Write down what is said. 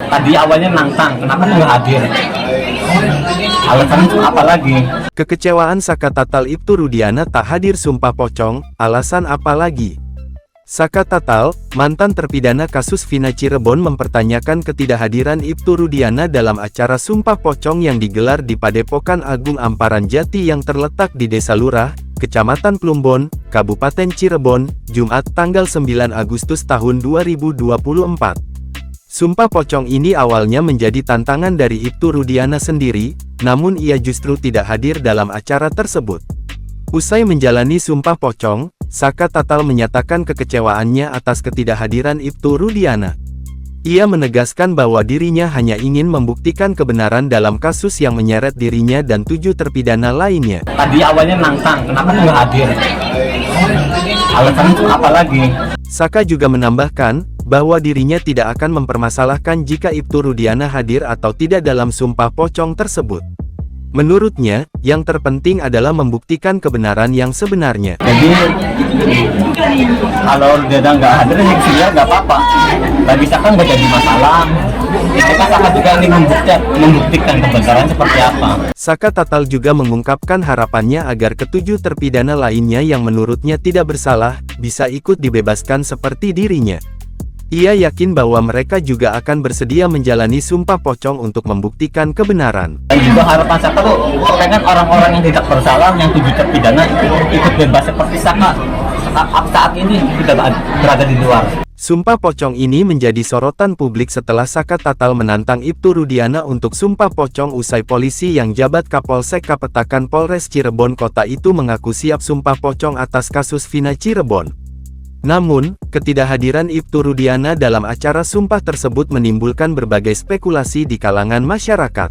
Tadi awalnya nantang, kenapa nggak hadir? Alasan apa lagi? Kekecewaan Saka Tatal Ibtu Rudiana tak hadir sumpah pocong, alasan apa lagi? Saka Tatal, mantan terpidana kasus Vina Cirebon mempertanyakan ketidakhadiran Ibtu Rudiana dalam acara sumpah pocong yang digelar di Padepokan Agung Amparan Jati yang terletak di Desa Lurah, Kecamatan Plumbon, Kabupaten Cirebon, Jumat tanggal 9 Agustus tahun 2024. Sumpah pocong ini awalnya menjadi tantangan dari Ibtu Rudiana sendiri, namun ia justru tidak hadir dalam acara tersebut. Usai menjalani sumpah pocong, Saka Tatal menyatakan kekecewaannya atas ketidakhadiran Ibtu Rudiana. Ia menegaskan bahwa dirinya hanya ingin membuktikan kebenaran dalam kasus yang menyeret dirinya dan 7 terpidana lainnya. Tadi awalnya nantang, kenapa nggak hadir? Alasan apa lagi? Saka juga menambahkan, bahwa dirinya tidak akan mempermasalahkan jika Ibtu Rudiana hadir atau tidak dalam sumpah pocong tersebut. Menurutnya, yang terpenting adalah membuktikan kebenaran yang sebenarnya. Jadi, kalau Rudiana nggak hadir, ya sebenarnya nggak apa-apa. Bagi Saka nggak jadi masalah. Kita Saka juga ingin membuktikan kebenaran seperti apa. Saka Tatal juga mengungkapkan harapannya agar ketujuh terpidana lainnya yang menurutnya tidak bersalah, bisa ikut dibebaskan seperti dirinya. Ia yakin bahwa mereka juga akan bersedia menjalani sumpah pocong untuk membuktikan kebenaran. Dan juga harapan Saka tuh, pengen orang-orang yang tidak bersalah, yang 7 terpidana ikut bebas seperti Saka saat ini tidak berada di luar. Sumpah pocong ini menjadi sorotan publik setelah Saka Tatal menantang Ibtu Rudiana untuk sumpah pocong usai polisi yang jabat Kapolsek Kapetakan Polres Cirebon Kota itu mengaku siap sumpah pocong atas kasus Vina Cirebon. Namun, ketidakhadiran Ibtu Rudiana dalam acara sumpah tersebut menimbulkan berbagai spekulasi di kalangan masyarakat.